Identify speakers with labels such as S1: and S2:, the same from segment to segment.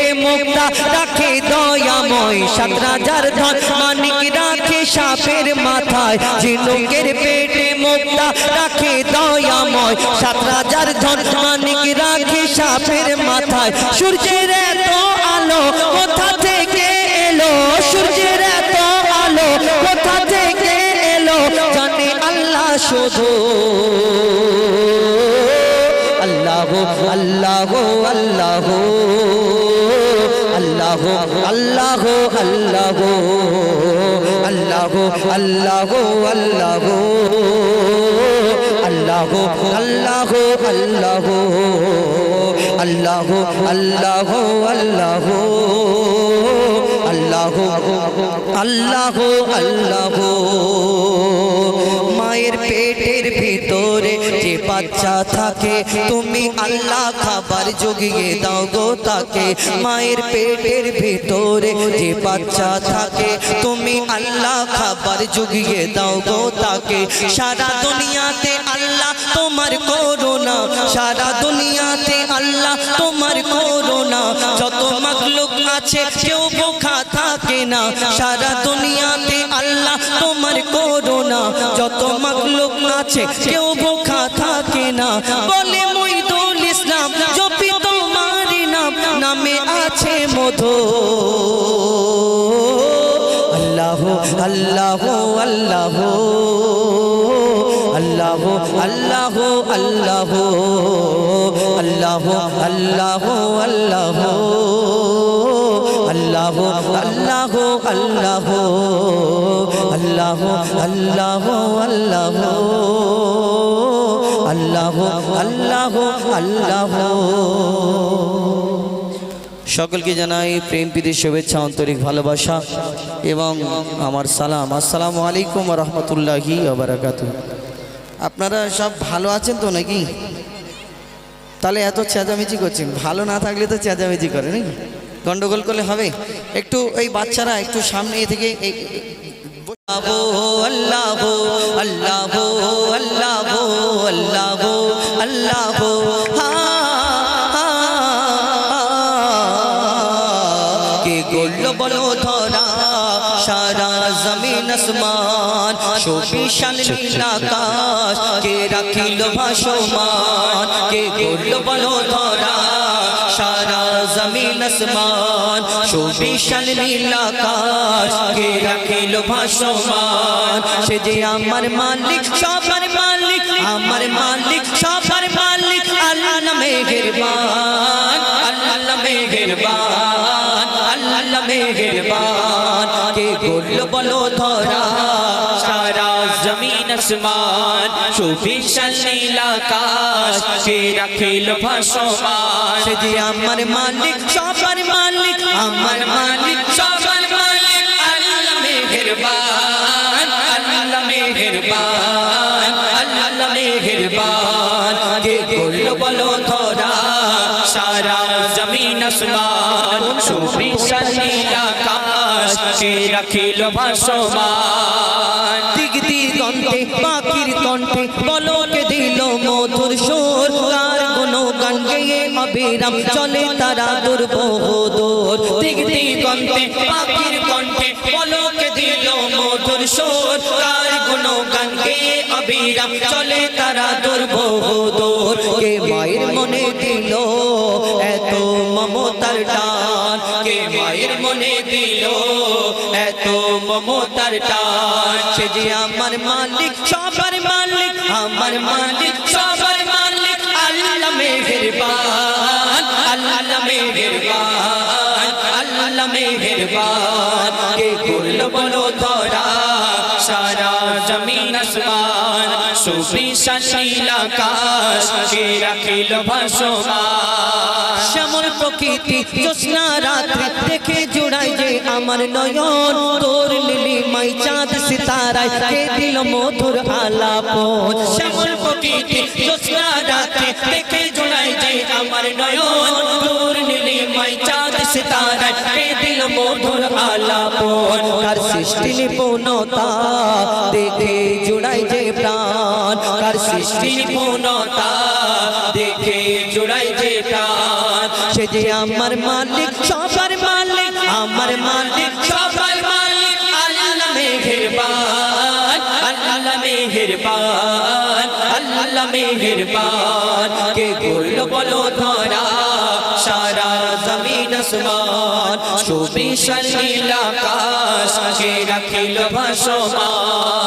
S1: পেটে মুক্তা রাখে দয়াময়, 7 রাজার ধন মানিক রাখে সাপের মাথায়, ঝিনুকের পেটে মুক্তা রাখে দয়াময়, 7 রাজার ধন মানিক রাখে সাপের মাথায়। সূর্যের এত আলো কোথা থেকে এলো, সূর্যের এত আলো কোথা থেকে এলো, জানে আল্লাহ শুধু। আল্লাহ আল্লাহ আল্লাহ আল্লাহ আল্লাহ আল্লাহ আল্লাহ আল্লাহ আল্লাহ আল্লাহ আল্লাহ আল্লাহ আল্লাহ আল্লাহ আল্লাহ আল্লাহ আল্লাহ আল্লাহ। মায়ের পেটের ভিতরে যে বাচ্চা থাকে তুমি আল্লাহ খাবার জুগিয়ে দাও গো তাকে। মায়ের পেটের ভিতরে যে বাচ্চা থাকে তুমি আল্লাহ খাবার জুগিয়ে দাও গো তাকে। সারা দুনিয়াতে আল্লাহ তোমার করুণা, সারা দুনিয়াতে আল্লাহ তোমার করুণা, যত মাখলুক আছে কেউ ভোখা থাকে না। সারা দুনিয়াতে আল্লাহ তোমার করুণা, যত মাখলুক আছে কেউ ভোখা থাকে না। বলে মুইদুল ইসলাম জপি তোমার নাম, নামে আছে মধু। আল্লাহ আল্লাহ আল্লাহ আল্লাহ আল্লাহ আল্লাহ আল্লাহ আল্লাহ আল্লাহ আল্লাহ আল্লাহ আল্লাহ আল্লাহ আল্লাহ আল্লাহ আল্লাহ আল্লাহ। সকলকে জানাই প্রেম প্রীতি শুভেচ্ছা আন্তরিক ভালোবাসা এবং আমার সালাম। আসসালামু আলাইকুম ওয়া রাহমাতুল্লাহি ওয়া বারাকাতুহু। আপনারা সব ভালো আছেন তো নাকি? তাহলে এত চেঁচামেচি করছেন, ভালো না থাকলে তো চেঁচামেচি করে নাকি? গন্ডগোল করলে হবে? একটু এই বাচ্চারা একটু সামনে থেকে আল্লাহ আল্লাহ আল্লাহ আল্লাহ আল্লাহ আল্লাহ। কে গোল বলো ধরা সারা জমিন আসমান, সুবিশাল নীল আকাশ কে রাখিল ভাসমান। কে গোল বলো ধরা সারা জমিন আসমান, সুবিশাল নীল আকাশ কে রাখিল ভাসমান। সে যে আমার মালিক সবার মালিক, আমার মালিক সবার মালিক, আল্লাহ মেহেরবান আল্লাহ মেহেরবান আল্লাহ মেহেরবান। কে গোল বলো ধরা সারা জমিন আসমান, সুবিশাল নীল আকাশ কে রাখিল ভাসমান। সে যে আমার মালিক সবার মালিক, আমার মালিক সবার মালিক, আল্লাহ মেহেরবান আল্লাহ মেহেরবান আল্লাহ মেহেরবান। কে গোল বলো ধরা সারা জমিন আসমান, সুবিশাল নীল আকাশ কে রাখিল ভাসমান। দিক দিগন্তে পাখির কণ্ঠে পলকে দিল মধুর সুর, কার গুণগান গেয়ে অবিরাম চলে তারা দুর্বোধর। দিক দিগন্তে পাখির কণ্ঠে পলকে দিল মধুর সুর, কার গুণগান গেয়ে অবিরাম চলে তারা দুর্বোধর। কে মায়ের মনে দিল এত মমতার টান, কে মায়ের মনে দিল এত মমতার টান। সে যে আমার মালিক সবার মালিক, আমার মালিক সবার মালিক, আল্লাহ মেহেরবান আল্লাহ মেহেরবান আল্লাহ মেহেরবান। কে গোল বলো ধরা সারা জমিন আসমান, সুবিশাল নীল আকাশ কে রাখিল ভাসমান। শ্যামল প্রকৃতি জ্যোৎস্না রাত্রি দেখে জুড়াই যে আমার নয়ন, তোর নীলিমাই চাঁদ সিতারায় কে দিল মধুর আলাপন। শ্যামল প্রকৃতি জ্যোৎস্না রাত্রি দেখে জুড়াই যে আমার নয়ন, তোর নীলিমাই চাঁদ সিতারায় কে দিল মধুর আলাপন। কার সৃষ্টি নিপুণতা দেখে জুড়াই যে প্রাণ, কার সৃষ্টি নিপুণতা দেখে জুড়াই যে প্রাণ। সে যে আমার মালিক সবার মালিক, আমার মালিক সবার মালিক, আল্লাহ মেহেরবান, আল্লাহ মেহেরবান, আল্লাহ মেহেরবান। কে করলো বলো ধরা সারা জমিন আসমান, সুবিশাল নীল আকাশ কে রাখিল ভাসমান।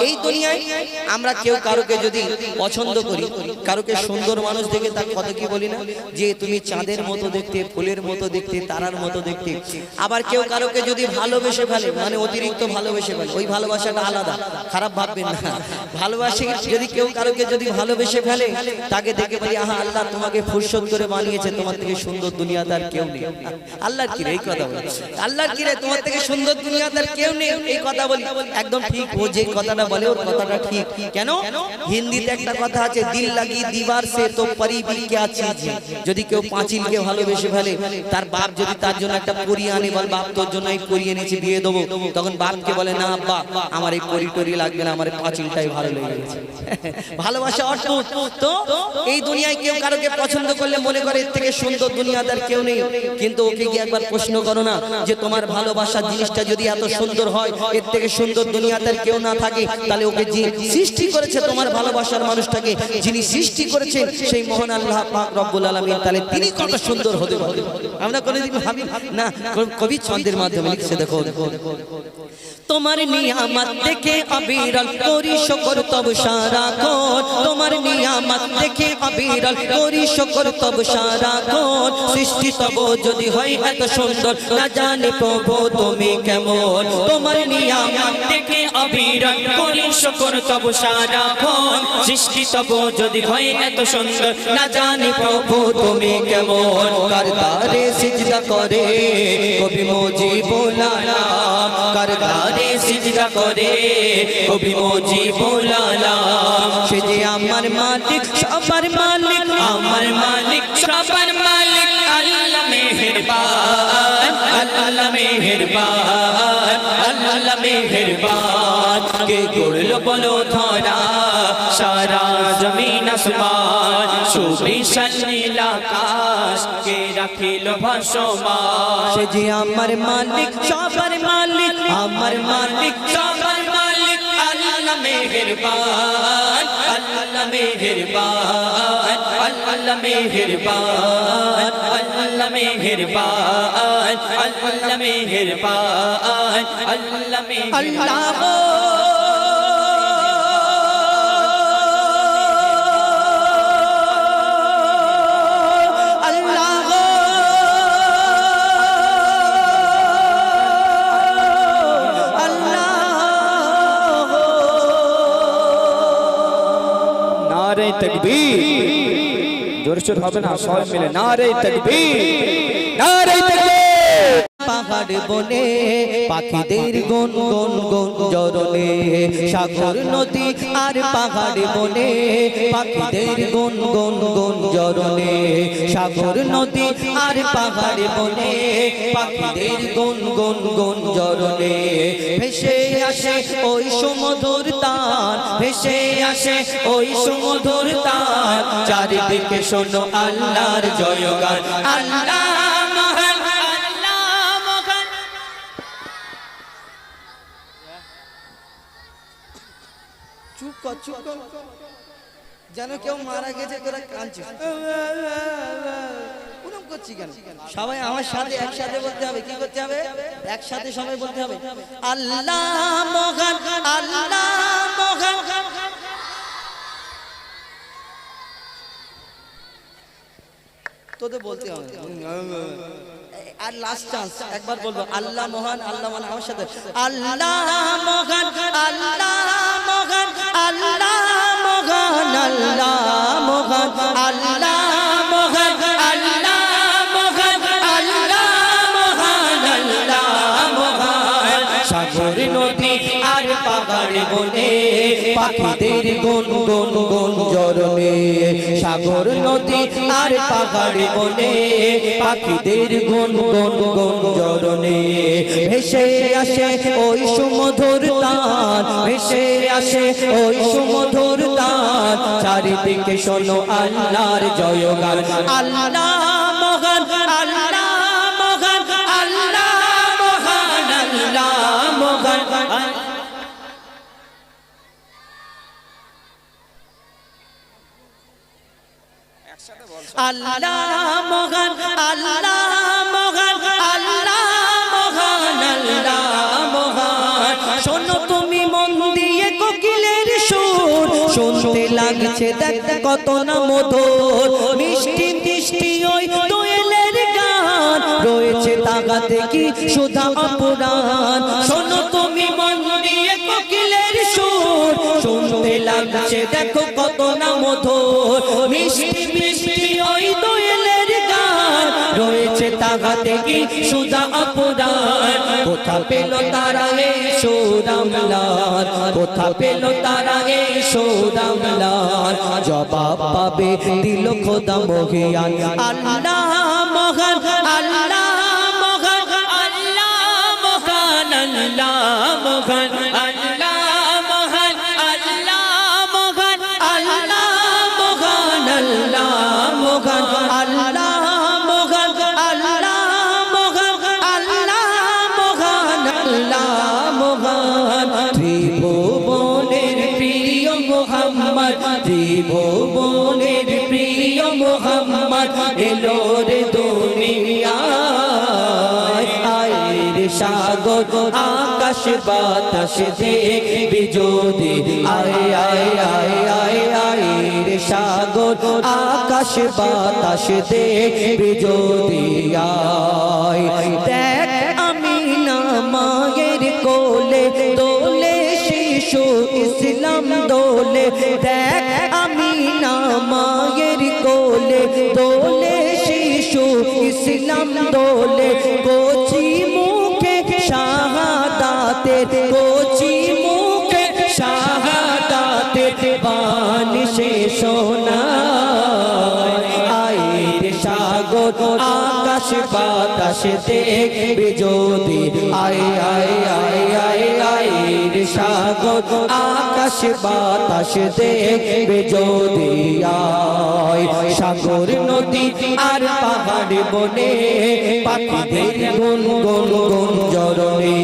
S1: এই দুনিয়ায় আমরা কেউ কারোকে যদি পছন্দ করি, কারোকে সুন্দর মানুষ দেখে তার কথা কি বলি না যে তুমি চাঁদের মতো দেখতে, ফুলের মতো দেখতে, তারার মতো দেখতে। আবার কেউ কারোকে যদি ভালোবেসে ফেলে, মানে অতিরিক্ত ভালোবেসে ফেলে, ওই ভালোবাসাটা আলাদা, খারাপ ভাববেন না। ভালোবাসে যদি কেউ কারোকে যদি ভালোবেসে ফেলে, তাকে দেখে বলি আহা আল্লাহ তোমাকে ফুরসত করে বানিয়েছে, তোমার থেকে সুন্দর দুনিয়াতে আর কেউ নেই। আল্লাহর কি রে এই কথা বলি, আল্লাহর কি রে তোমার থেকে সুন্দর দুনিয়াতে আর কেউ নেই, এই কথা বলি একদম ঠিক। ও যে কথাটা বলে ওর কথাটা ঠিক। কেন? হিন্দিতে একটা কথা আছে, দিল লাগি দিবার সে তো পরি भी क्या चीज है। যদি কেউ পাঁচিলকে ভালোবেসে ফেলে, তার বাপ যদি তার জন্য একটা পরি আনে, বল বাপ তোর জন্য এই পরি এনেছি বিয়ে দেবো, তখন বাপকে বলে না আব্বা আমার এই পরি টরি লাগবে না, আমার পাঁচিলটাই ভালো লেগে গেছে। ভালোবাসা অটুট। তো এই দুনিয়ায় কেউ কারোকে পছন্দ করলে মনে করে এর থেকে সুন্দর দুনিয়াতে আর কেউ নেই। কিন্তু ওকে গিয়ে একবার প্রশ্ন করো না যে তোমার ভালোবাসার জিনিসটা যদি এত সুন্দর হয়, এর থেকে সুন্দর দুনিয়াতে আর কেউ না থাকে, তাহলে ওকে যে সৃষ্টি করেছে তোমার ভালোবাসার মানুষটাকে, যিনি সৃষ্টি করেছেন সেই মহান আল্লাহ পাক রব্বুল আলামিন, তাহলে তিনি কত সুন্দর হতে পারে আমরা কোনোদিন ভাবি না। কবি ছন্দের মাধ্যমে লিখছে, দেখো তোমার নিয়ামত দেখে অবিরল করি শুকর তব সারাক্ষণ, তোমার নিয়ামত দেখে অবিরল করি শুকর তব সারাক্ষণ। সৃষ্টি তব যদি হয় এত সুন্দর, না জানি প্রভু তুমি কেমন। তোমার নিয়ামত দেখে অবিরল করি শুকর তব সারাক্ষণ, সৃষ্টি তব যদি হয় এত সুন্দর, না জানি প্রভু তুমি কেমন। করতারে সিজদা করে কবি মুজিবুল আলাম, করতারে সিজদা করে কবি মুজিবুল আলাম। সে যে আমার মালিক সবার মালিক, আমার মালিক সবার মালিক, আল্লাহ মেহেরবান, আল্লাহ মেহেরবান, আল্লাহ মেহেরবান। কে গড়লো বলো ধরা সারা জমিন আসমান, সুবিশাল নীল আকাশ কে রাখিল ভাসমান। সে যে আমার মালিক সবার মালিক, আমার মালিক সবার মালিক, আল্লাহ মেহেরবান, আল্লাহ মেহেরবান, আল্লাহ মেহেরবান, আল্লাহ মেহেরবান, আল্লাহ মেহেরবান, আল্লাহ মেহেরবান।
S2: नारे तकबीर, जोर शोर হবে না, সবাই মিলে नारे तकबीर, नारे तकबीर।
S1: পাহাড় বনে পাখিদের গুন গুন গুন জরনে, সাগর নদী আর পাহাড় বনে পাখিদের গুন গুন গুন জরনে, সাগর নদী আর পাহাড় বনে পাখিদের গুন গুন গুন জরনে। ভেসে আসে ওই সুমধুর তান, ভেসে আসে ওই সুমধুর তান, চারিদিকে শোনো আল্লাহর জয়গান। আল্লাহ যেন কেউ মারা গেছে, তোরা কাঁদছিস ওরকম করছি কেন? সবাই আমার সাথে একসাথে বলতে হবে। কি করতে হবে? একসাথে সবাই বলতে হবে আল্লাহ মহান, আল্লাহ মহান। তোদের বলতে হবে। আর লাস্ট চান্স একবার বলবো আল্লাহ মহান, আল্লাহ মহান আমার সাথে। আল্লাহ মহান, আল্লাহ মহান, আল্লাহ মহান, আল্লাহ মহান, আল্লাহ মহান, আল্লাহ মহান, আল্লাহ মহান, আল্লাহ মহান। সাগর নদী আর পাহাড় বনে পাখিদের গুন গুন গুন জরনে, সাগর নদী আর পাহাড় বনে পাখিদের গুন গুন গুন জরনে। ভেসে আসে ওই সুমধুর তান, ভেসে আসে ওই সুমধুর তান, চারিদিকে শোনো আল্লাহর জয়গান। আল্লাহ মহান আল্লাহ মহান আল্লাহ মহান আল্লাহ মহান আল্লাহ মহান আল্লাহ মহান আল্লাহ মহান আল্লাহ মহান শোনো তুমি মন দিয়ে কোকিলের সুর শুনতে লাগছে দেখ কত না মধুর মিষ্টি মিষ্টি ওই দোয়েলের গান রয়েছে তাগাতে কি সুধা অপুরাণ শোনো তুমি মন দিয়ে কোকিলের সুর শুনতে লাগছে দেখো কত না মধুর মিষ্টি মিষ্টি ওই দোয়েলের গান রয়েছে তাগাতে কি সুধা অপুরাণ কোথা পেল তারা এই সুর আমলার কোথা পেল তারা এই সুর আমলার জবাব পাবে দিল খোদা মহিয়ান আল্লাহ মহান আল্লাহ মহান আল্লাহ মহান আল্লাহ মহান আল্লাহ মহান আল্লাহ মহান আল্লাহ মহান আল্লাহ মহান আল্লাহ মহান আল্লাহ মহান আল্লাহ মহান আল্লাহ মহান ত্রিভুবনের প্রিয় মুহাম্মদ ত্রিভুবনের প্রিয় মুহাম্মদ এলো রে দুনিয়ায় আয়ের সাগর আকাশ বাতাস দেখবি যদি আয় আয় আয় আয় আয়ের সাগর আকাশ বাতাস দেখবি যদি আয় দেখ আমিনা মায়ের কোলে দোলে শিশু ইসলাম দোলে দেখ আমিনা মায়ের কোলে দোলে শিশু ইসলাম দোলে কোচি মুখে শাহাদাতের কোচি মুখে শাহাদাতের বাণী সে শোনায় আয়ের সাগর আকাশ বাতাস দেখবি যদি আয় আয় আয় আয় আয়ের সাগর আকাশ বাতাস দেখবি যদি আয় সাগর নদী আর পাহাড় বনে পাখিদের গুন গুন গুন জরনে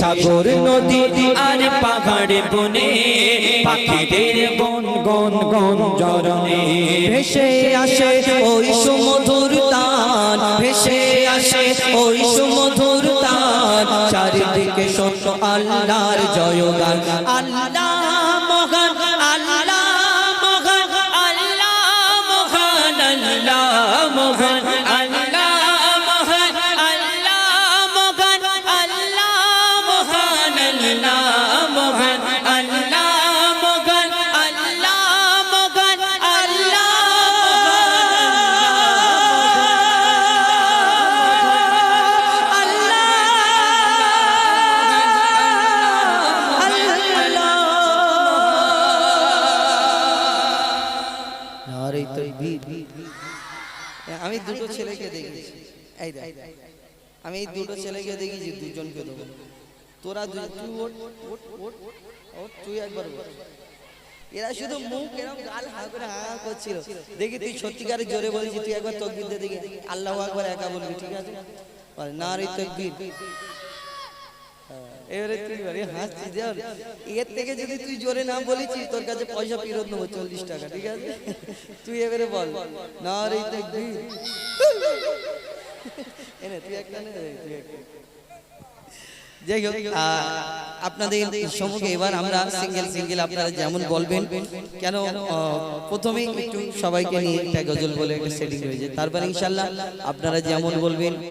S1: সাগর নদী আর পাহাড় বনে পাখিদের গুন গুন গুন জরনে ভেসে আসে ওই সুমধুর তান ভেসে আসে ওই সুমধুর তান চারিদিকে শোনো আল্লাহর জয়গান আল্লাহ মহান আল্লাহ মহান আল্লাহ মহান আল্লাহ মহান আল্লাহ মহান আল্লাহ মহান আল্লাহ মহান আল্লাহ মহান আল্লাহ মহান আল্লাহ মহান আল্লাহ আমি দুটো ছেলেকে দেখেছি এই দেখ আমি এই দুটো ছেলেকে দেখেছি দুজনকে দেবো তোরা তুই ওট ওট ওট ওট তুই একবার বল এরা শুধু মুখ এরকম গাল হা করে হা করছিল দেখি তুই সত্যিকারে জোরে বলছিস তুই একবার তাকবীর দে দেখি আল্লাহু আকবার একা বলবি ঠিক আছে বল নারে তাকবীর এবারে তুই বলে হাসছিস দেখ এর থেকে যদি তুই জোরে না বলেছিস তোর কাছে পয়সা ফেরত নেবো 40 টাকা ঠিক আছে তুই এবারে বল নারে তাকবীর এনে তুই একটা নে তুই একটা যাই হোক আপনাদের সম্মুখে এবার আমরা সিঙ্গেল সিঙ্গেল আপনারা যেমন বলবেন কেন প্রথমে একটু সবাইকে নিয়ে একটা গজল বলে একটা সেটিং হয়েছে তারপর ইনশাআল্লাহ আপনারা যেমন বলবেন